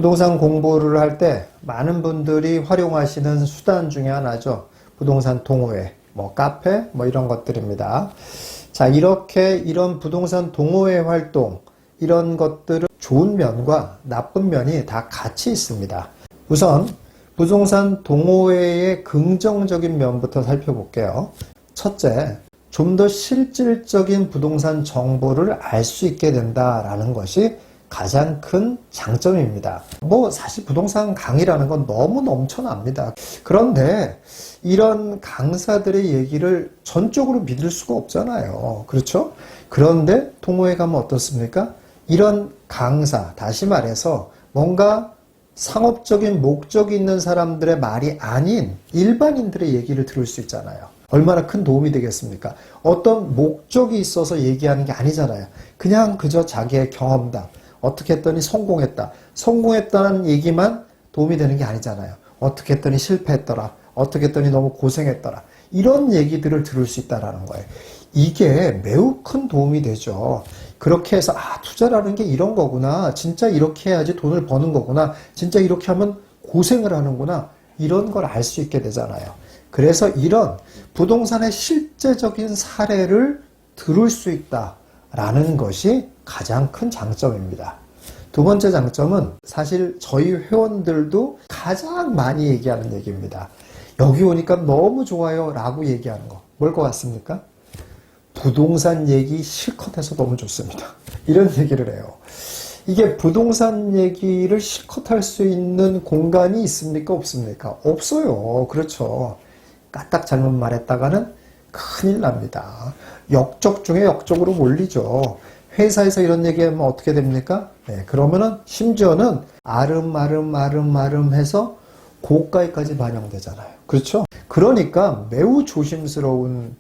부동산 공부를 할 때 많은 분들이 활용하시는 수단 중에 하나죠. 부동산 동호회, 뭐 카페, 뭐 이런 것들입니다. 자, 이런 부동산 동호회 활동, 이런 것들은 좋은 면과 나쁜 면이 다 같이 있습니다. 우선 부동산 동호회의 긍정적인 면부터 살펴볼게요. 첫째, 좀 더 실질적인 부동산 정보를 알 수 있게 된다라는 것이 가장 큰 장점입니다. 사실 부동산 강의라는 건 너무 넘쳐납니다. 그런데 이런 강사들의 얘기를 전적으로 믿을 수가 없잖아요. 그렇죠? 그런데 동호회 가면 어떻습니까? 이런 강사, 다시 말해서 뭔가 상업적인 목적이 있는 사람들의 말이 아닌 일반인들의 얘기를 들을 수 있잖아요. 얼마나 큰 도움이 되겠습니까? 어떤 목적이 있어서 얘기하는 게 아니잖아요. 그냥 그저 자기의 경험담. 어떻게 했더니 성공했다. 성공했다는 얘기만 도움이 되는 게 아니잖아요. 어떻게 했더니 실패했더라. 어떻게 했더니 너무 고생했더라. 이런 얘기들을 들을 수 있다는 거예요. 이게 매우 큰 도움이 되죠. 그렇게 해서 투자라는 게 이런 거구나. 진짜 이렇게 해야지 돈을 버는 거구나. 진짜 이렇게 하면 고생을 하는구나. 이런 걸 알 수 있게 되잖아요. 그래서 이런 부동산의 실제적인 사례를 들을 수 있다라는 것이 가장 큰 장점입니다. 두 번째 장점은 사실 저희 회원들도 가장 많이 얘기하는 얘기입니다. 여기 오니까 너무 좋아요 라고 얘기하는 거. 뭘 것 같습니까? 부동산 얘기 실컷 해서 너무 좋습니다. 이런 얘기를 해요. 이게 부동산 얘기를 실컷 할 수 있는 공간이 있습니까? 없습니까? 없어요. 그렇죠. 까딱 잘못 말했다가는 큰일 납니다. 역적 중에 역적으로 몰리죠. 회사에서 이런 얘기하면 어떻게 됩니까? 그러면은 심지어는 아름아름 해서 고가에까지 반영되잖아요. 그렇죠? 그러니까 매우 조심스러운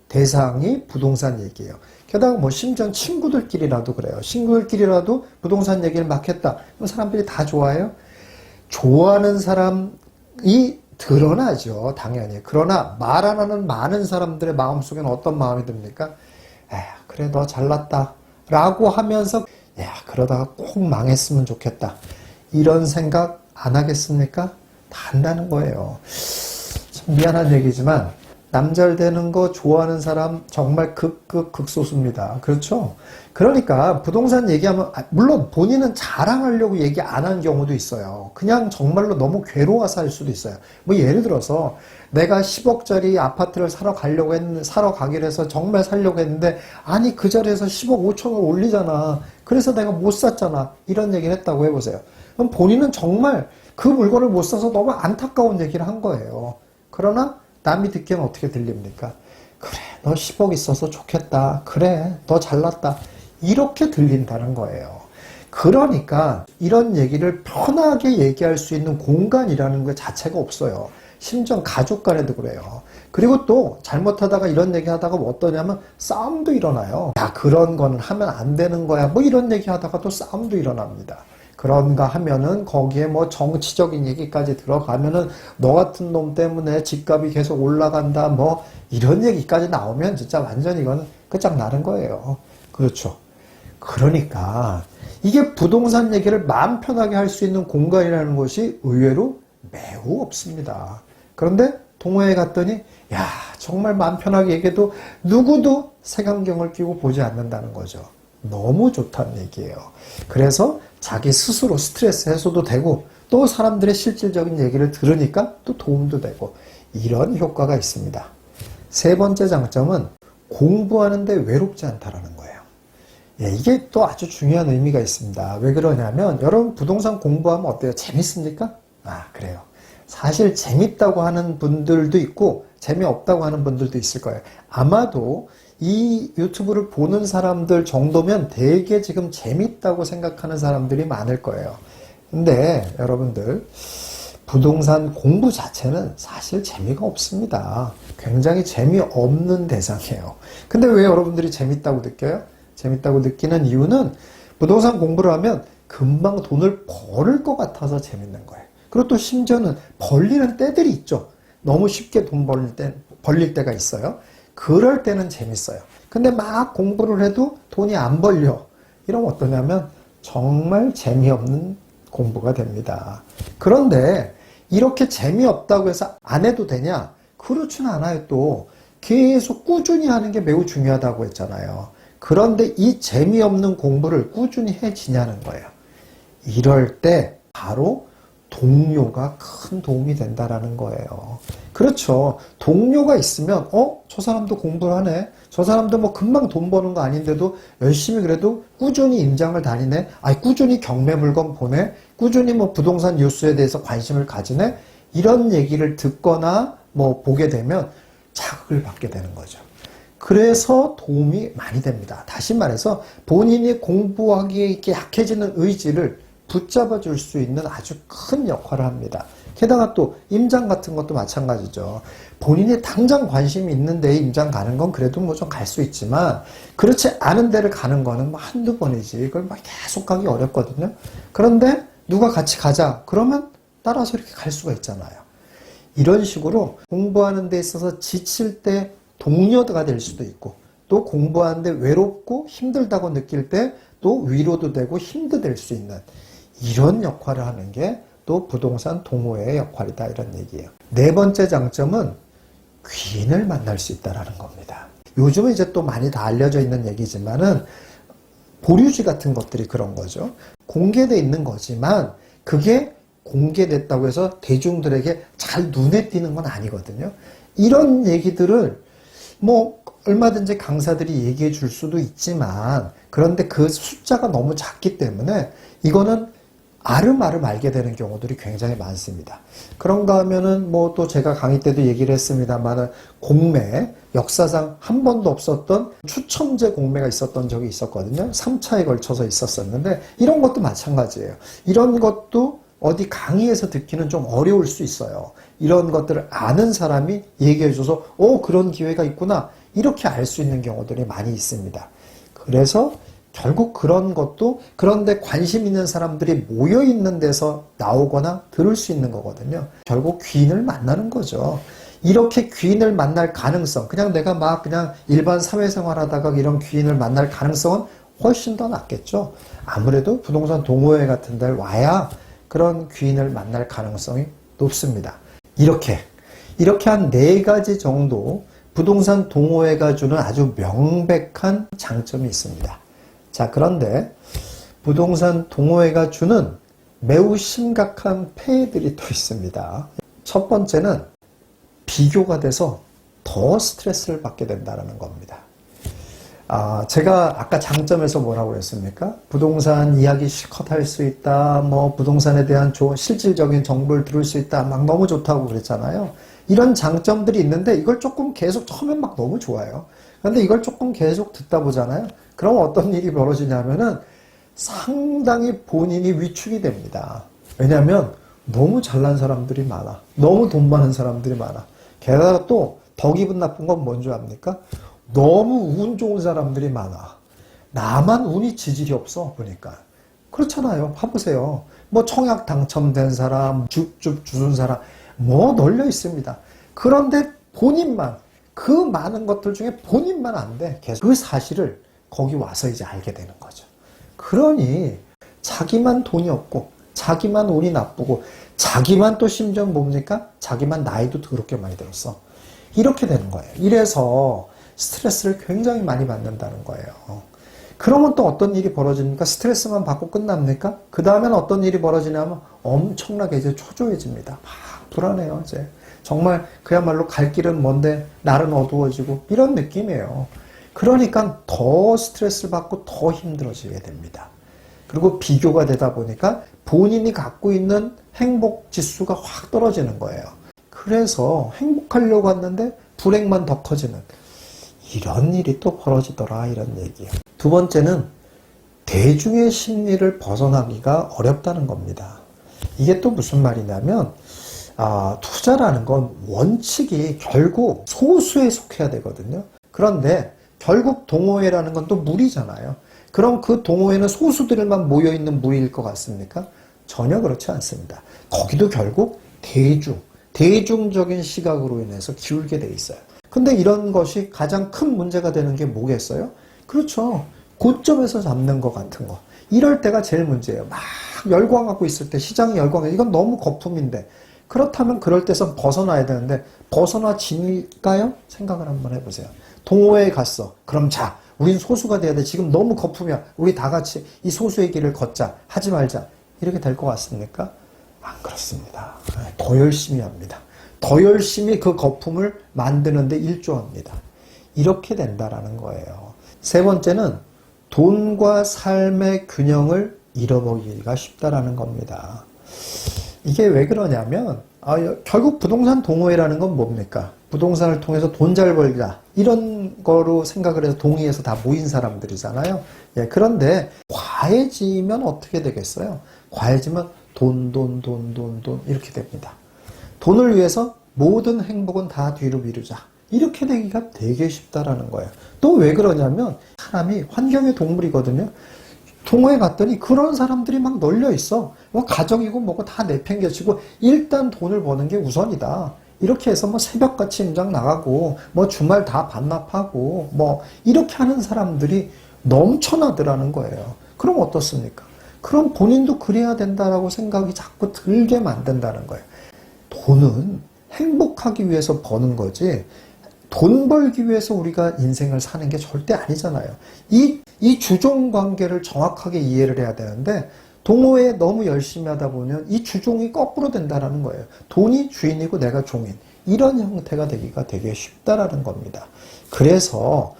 대상이 부동산 얘기예요. 게다가 심지어 친구들끼리라도 그래요. 친구들끼리라도 부동산 얘기를 막 했다. 그럼 사람들이 다 좋아해요? 좋아하는 사람이 드러나죠. 당연히. 그러나 말 안 하는 많은 사람들의 마음속에는 어떤 마음이 듭니까? 그래 너 잘났다 라고 하면서 그러다가 꼭 망했으면 좋겠다. 이런 생각 안 하겠습니까? 다 한다는 거예요. 참 미안한 얘기지만 남 잘 되는 거 좋아하는 사람 정말 극소수입니다. 그렇죠? 그러니까 부동산 얘기하면 물론 본인은 자랑하려고 얘기 안 한 경우도 있어요. 그냥 정말로 너무 괴로워서 할 수도 있어요. 예를 들어서 내가 10억짜리 아파트를 사러 가기로 해서 정말 살려고 했는데 아니 그 자리에서 10억 5천을 올리잖아. 그래서 내가 못 샀잖아. 이런 얘기를 했다고 해보세요. 그럼 본인은 정말 그 물건을 못 사서 너무 안타까운 얘기를 한 거예요. 그러나 남이 듣기엔 어떻게 들립니까? 그래, 너 10억 있어서 좋겠다. 그래, 너 잘났다. 이렇게 들린다는 거예요. 그러니까 이런 얘기를 편하게 얘기할 수 있는 공간이라는 것 자체가 없어요. 심지어 가족 간에도 그래요. 그리고 또 잘못하다가 이런 얘기 하다가 어떠냐면 싸움도 일어나요. 그런 거는 하면 안 되는 거야. 이런 얘기 하다가 또 싸움도 일어납니다. 그런가 하면은 거기에 정치적인 얘기까지 들어가면은 너 같은 놈 때문에 집값이 계속 올라간다 이런 얘기까지 나오면 진짜 완전 이건 끝장나는 거예요. 그렇죠. 그러니까 이게 부동산 얘기를 마음 편하게 할 수 있는 공간이라는 것이 의외로 매우 없습니다. 그런데 동호회에 갔더니 정말 마음 편하게 얘기해도 누구도 색안경을 끼고 보지 않는다는 거죠. 너무 좋다는 얘기예요. 그래서 자기 스스로 스트레스 해소도 되고 또 사람들의 실질적인 얘기를 들으니까 또 도움도 되고 이런 효과가 있습니다. 세 번째 장점은 공부하는데 외롭지 않다라는 거예요. 이게 또 아주 중요한 의미가 있습니다. 왜 그러냐면 여러분 부동산 공부하면 어때요? 재밌습니까? 그래요. 사실 재밌다고 하는 분들도 있고 재미없다고 하는 분들도 있을 거예요. 아마도 이 유튜브를 보는 사람들 정도면 되게 지금 재밌다고 생각하는 사람들이 많을 거예요. 근데 여러분들 부동산 공부 자체는 사실 재미가 없습니다. 굉장히 재미없는 대상이에요. 근데 왜 여러분들이 재밌다고 느껴요? 재밌다고 느끼는 이유는 부동산 공부를 하면 금방 돈을 벌을 것 같아서 재밌는 거예요. 그리고 또 심지어는 벌리는 때들이 있죠. 너무 쉽게 돈 벌릴 때가 있어요. 그럴 때는 재밌어요. 근데 막 공부를 해도 돈이 안 벌려. 이러면 어떠냐면 정말 재미없는 공부가 됩니다. 그런데 이렇게 재미없다고 해서 안 해도 되냐? 그렇지는 않아요. 또 계속 꾸준히 하는 게 매우 중요하다고 했잖아요. 그런데 이 재미없는 공부를 꾸준히 해지냐는 거예요. 이럴 때 바로 동료가 큰 도움이 된다라는 거예요. 그렇죠. 동료가 있으면 저 사람도 공부를 하네. 저 사람도 뭐 금방 돈 버는 거 아닌데도 열심히 그래도 꾸준히 임장을 다니네. 꾸준히 경매 물건 보네. 꾸준히 뭐 부동산 뉴스에 대해서 관심을 가지네. 이런 얘기를 듣거나 뭐 보게 되면 자극을 받게 되는 거죠. 그래서 도움이 많이 됩니다. 다시 말해서 본인이 공부하기에 이렇게 약해지는 의지를 붙잡아 줄 수 있는 아주 큰 역할을 합니다. 게다가 또 임장 같은 것도 마찬가지죠. 본인이 당장 관심이 있는 데에 임장 가는 건 그래도 뭐 좀 갈 수 있지만 그렇지 않은 데를 가는 거는 뭐 한두 번이지. 이걸 막 계속 가기 어렵거든요. 그런데 누가 같이 가자 그러면 따라서 이렇게 갈 수가 있잖아요. 이런 식으로 공부하는 데 있어서 지칠 때 동료가 될 수도 있고 또 공부하는데 외롭고 힘들다고 느낄 때 또 위로도 되고 힘도 될 수 있는 이런 역할을 하는 게 또 부동산 동호회의 역할이다 이런 얘기예요. 네 번째 장점은 귀인을 만날 수 있다는 겁니다. 요즘은 이제 또 많이 다 알려져 있는 얘기지만은 보류지 같은 것들이 그런 거죠. 공개되어 있는 거지만 그게 공개됐다고 해서 대중들에게 잘 눈에 띄는 건 아니거든요. 이런 얘기들을 뭐 얼마든지 강사들이 얘기해 줄 수도 있지만 그런데 그 숫자가 너무 작기 때문에 이거는 아름아름 알게 되는 경우들이 굉장히 많습니다. 그런가 하면은 뭐 또 제가 강의 때도 얘기를 했습니다만 공매 역사상 한 번도 없었던 추첨제 공매가 있었던 적이 있었거든요. 3차에 걸쳐서 있었었는데 이런 것도 마찬가지예요. 이런 것도 어디 강의에서 듣기는 좀 어려울 수 있어요. 이런 것들을 아는 사람이 얘기해줘서 그런 기회가 있구나 이렇게 알 수 있는 경우들이 많이 있습니다. 그래서 결국 그런 것도 그런데 관심 있는 사람들이 모여있는 데서 나오거나 들을 수 있는 거거든요. 결국 귀인을 만나는 거죠. 이렇게 귀인을 만날 가능성 그냥 내가 막 그냥 일반 사회생활 하다가 이런 귀인을 만날 가능성은 훨씬 더 낫겠죠. 아무래도 부동산 동호회 같은 데를 와야 그런 귀인을 만날 가능성이 높습니다. 이렇게 한 네 가지 정도 부동산 동호회가 주는 아주 명백한 장점이 있습니다. 자, 그런데 부동산 동호회가 주는 매우 심각한 폐해들이 또 있습니다. 첫 번째는 비교가 돼서 더 스트레스를 받게 된다는 겁니다. 제가 아까 장점에서 뭐라고 그랬습니까? 부동산 이야기 실컷 할 수 있다, 뭐 부동산에 대한 좋은 실질적인 정보를 들을 수 있다, 막 너무 좋다고 그랬잖아요. 이런 장점들이 있는데 이걸 조금 계속 처음엔 막 너무 좋아요. 그런데 이걸 조금 계속 듣다 보잖아요. 그럼 어떤 일이 벌어지냐면은 상당히 본인이 위축이 됩니다. 왜냐하면 너무 잘난 사람들이 많아. 너무 돈 많은 사람들이 많아. 게다가 또 더 기분 나쁜 건 뭔지 압니까? 너무 운 좋은 사람들이 많아. 나만 운이 지질이 없어 보니까. 그렇잖아요. 봐보세요. 뭐 청약 당첨된 사람, 줍줍 주는 사람 뭐 널려 있습니다. 그런데 본인만 그 많은 것들 중에 본인만 안 돼. 계속 그 사실을 거기 와서 이제 알게 되는 거죠. 그러니 자기만 돈이 없고 자기만 운이 나쁘고 자기만 또 심지어 뭡니까? 자기만 나이도 그렇게 많이 들었어. 이렇게 되는 거예요. 이래서 스트레스를 굉장히 많이 받는다는 거예요. 그러면 또 어떤 일이 벌어집니까? 스트레스만 받고 끝납니까? 그 다음엔 어떤 일이 벌어지냐면 엄청나게 이제 초조해집니다. 막 불안해요, 이제. 정말 그야말로 갈 길은 먼데 날은 어두워지고 이런 느낌이에요. 그러니까 더 스트레스를 받고 더 힘들어지게 됩니다. 그리고 비교가 되다 보니까 본인이 갖고 있는 행복 지수가 확 떨어지는 거예요. 그래서 행복하려고 했는데 불행만 더 커지는 이런 일이 또 벌어지더라 이런 얘기예요. 두 번째는 대중의 심리를 벗어나기가 어렵다는 겁니다. 이게 또 무슨 말이냐면 투자라는 건 원칙이 결국 소수에 속해야 되거든요. 그런데 결국 동호회라는 건 또 무리잖아요. 그럼 그 동호회는 소수들만 모여있는 무리일 것 같습니까? 전혀 그렇지 않습니다. 거기도 결국 대중적인 시각으로 인해서 기울게 돼 있어요. 근데 이런 것이 가장 큰 문제가 되는 게 뭐겠어요? 그렇죠. 고점에서 잡는 것 같은 거. 이럴 때가 제일 문제예요. 막 열광하고 있을 때, 시장이 열광해. 이건 너무 거품인데. 그렇다면 그럴 때선 벗어나야 되는데, 벗어나질까요? 생각을 한번 해보세요. 동호회에 갔어. 그럼 자, 우린 소수가 돼야 돼. 지금 너무 거품이야. 우리 다 같이 이 소수의 길을 걷자. 하지 말자. 이렇게 될 것 같습니까? 안 그렇습니다. 더 열심히 합니다. 더 열심히 그 거품을 만드는데 일조합니다. 이렇게 된다라는 거예요. 세 번째는 돈과 삶의 균형을 잃어버리기가 쉽다라는 겁니다. 이게 왜 그러냐면 결국 부동산 동호회라는 건 뭡니까? 부동산을 통해서 돈 잘 벌자 이런 거로 생각을 해서 동의해서 다 모인 사람들이잖아요. 예, 그런데 과해지면 어떻게 되겠어요? 과해지면 돈 이렇게 됩니다. 돈을 위해서 모든 행복은 다 뒤로 미루자. 이렇게 되기가 되게 쉽다라는 거예요. 또 왜 그러냐면 사람이 환경의 동물이거든요. 동호회 갔더니 그런 사람들이 막 널려 있어. 뭐 가정이고 뭐고 다 내팽개치고 일단 돈을 버는 게 우선이다. 이렇게 해서 뭐 새벽같이 임장 나가고 뭐 주말 다 반납하고 뭐 이렇게 하는 사람들이 넘쳐나더라는 거예요. 그럼 어떻습니까? 그럼 본인도 그래야 된다라고 생각이 자꾸 들게 만든다는 거예요. 돈은 행복하기 위해서 버는 거지 돈 벌기 위해서 우리가 인생을 사는 게 절대 아니잖아요. 이 주종 관계를 정확하게 이해를 해야 되는데 동호회에 너무 열심히 하다 보면 이 주종이 거꾸로 된다는 거예요. 돈이 주인이고 내가 종인. 이런 형태가 되기가 되게 쉽다라는 겁니다. 그래서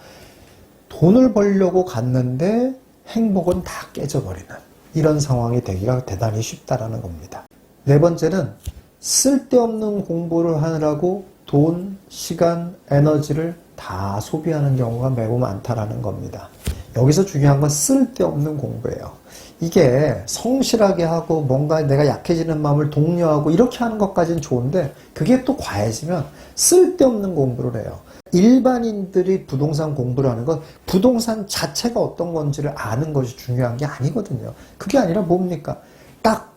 돈을 벌려고 갔는데 행복은 다 깨져버리는 이런 상황이 되기가 대단히 쉽다라는 겁니다. 네 번째는 쓸데없는 공부를 하느라고 돈, 시간, 에너지를 다 소비하는 경우가 매우 많다라는 겁니다. 여기서 중요한 건 쓸데없는 공부예요. 이게 성실하게 하고 뭔가 내가 약해지는 마음을 독려하고 이렇게 하는 것까지는 좋은데 그게 또 과해지면 쓸데없는 공부를 해요. 일반인들이 부동산 공부를 하는 건 부동산 자체가 어떤 건지를 아는 것이 중요한 게 아니거든요. 그게 아니라 뭡니까? 딱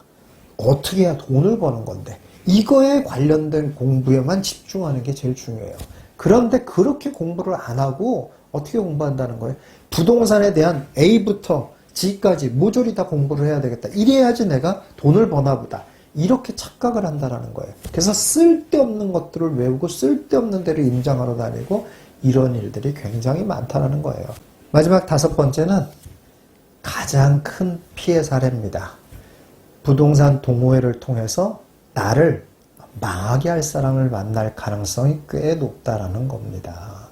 어떻게 해야 돈을 버는 건데 이거에 관련된 공부에만 집중하는 게 제일 중요해요. 그런데 그렇게 공부를 안 하고 어떻게 공부한다는 거예요? 부동산에 대한 A부터 G까지 모조리 다 공부를 해야 되겠다. 이래야지 내가 돈을 버나 보다. 이렇게 착각을 한다는 거예요. 그래서 쓸데없는 것들을 외우고 쓸데없는 데를 임장하러 다니고 이런 일들이 굉장히 많다는 거예요. 마지막 다섯 번째는 가장 큰 피해 사례입니다. 부동산 동호회를 통해서 나를 망하게 할 사람을 만날 가능성이 꽤 높다라는 겁니다.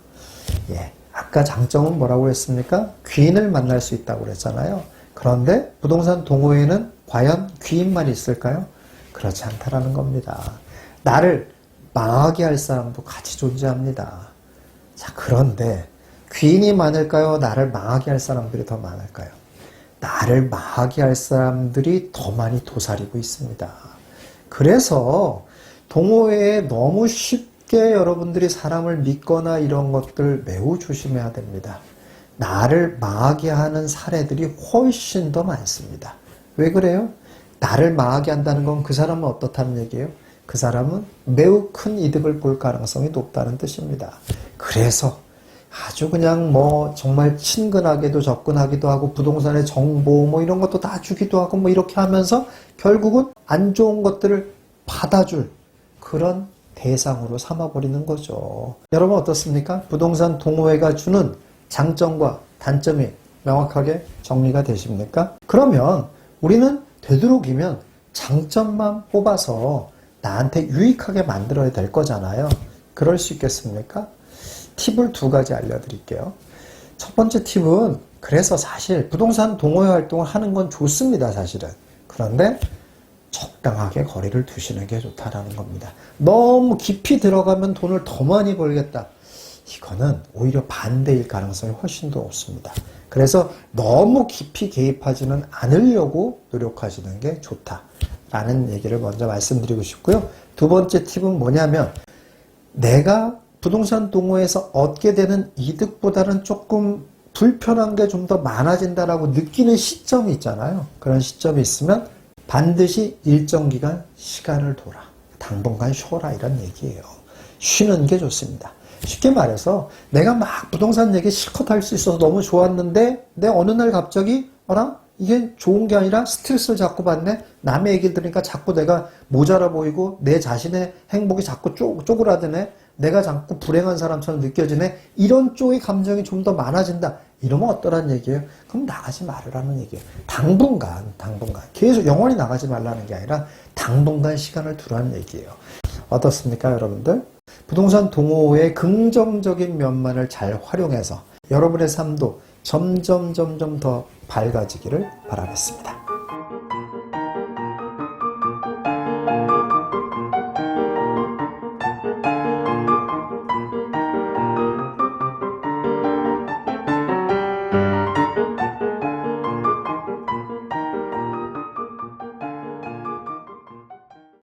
예. 아까 장점은 뭐라고 했습니까? 귀인을 만날 수 있다고 그랬잖아요. 그런데 부동산 동호회는 과연 귀인만 있을까요? 그렇지 않다라는 겁니다. 나를 망하게 할 사람도 같이 존재합니다. 자, 그런데 귀인이 많을까요? 나를 망하게 할 사람들이 더 많을까요? 나를 망하게 할 사람들이 더 많이 도사리고 있습니다. 그래서 동호회에 너무 쉽게 여러분들이 사람을 믿거나 이런 것들 매우 조심해야 됩니다. 나를 망하게 하는 사례들이 훨씬 더 많습니다. 왜 그래요? 나를 망하게 한다는 건 그 사람은 어떻다는 얘기예요? 그 사람은 매우 큰 이득을 볼 가능성이 높다는 뜻입니다. 그래서 아주 그냥 뭐 정말 친근하게도 접근하기도 하고 부동산의 정보 뭐 이런 것도 다 주기도 하고 뭐 이렇게 하면서 결국은 안 좋은 것들을 받아줄 그런 대상으로 삼아버리는 거죠. 여러분 어떻습니까? 부동산 동호회가 주는 장점과 단점이 명확하게 정리가 되십니까? 그러면 우리는 되도록이면 장점만 뽑아서 나한테 유익하게 만들어야 될 거잖아요. 그럴 수 있겠습니까? 팁을 두 가지 알려드릴게요. 첫 번째 팁은 그래서 사실 부동산 동호회 활동을 하는 건 좋습니다. 사실은. 그런데 적당하게 거리를 두시는 게 좋다라는 겁니다. 너무 깊이 들어가면 돈을 더 많이 벌겠다. 이거는 오히려 반대일 가능성이 훨씬 더 높습니다. 그래서 너무 깊이 개입하지는 않으려고 노력하시는 게 좋다라는 얘기를 먼저 말씀드리고 싶고요. 두 번째 팁은 뭐냐면 내가 부동산 동호회에서 얻게 되는 이득보다는 조금 불편한 게 좀 더 많아진다라고 느끼는 시점이 있잖아요. 그런 시점이 있으면 반드시 일정 기간 시간을 둬라. 당분간 쉬어라 이런 얘기예요. 쉬는 게 좋습니다. 쉽게 말해서 내가 막 부동산 얘기 실컷 할 수 있어서 너무 좋았는데 내 어느 날 갑자기 어라? 이게 좋은 게 아니라 스트레스를 자꾸 받네? 남의 얘기를 들으니까 자꾸 내가 모자라 보이고 내 자신의 행복이 자꾸 쪼그라드네? 내가 자꾸 불행한 사람처럼 느껴지네? 이런 쪽의 감정이 좀 더 많아진다. 이러면 어떠란 얘기예요? 그럼 나가지 말으라는 얘기예요. 당분간 계속 영원히 나가지 말라는 게 아니라 당분간 시간을 두라는 얘기예요. 어떻습니까, 여러분들? 부동산 동호회의 긍정적인 면만을 잘 활용해서 여러분의 삶도 점점 더 밝아지기를 바라겠습니다.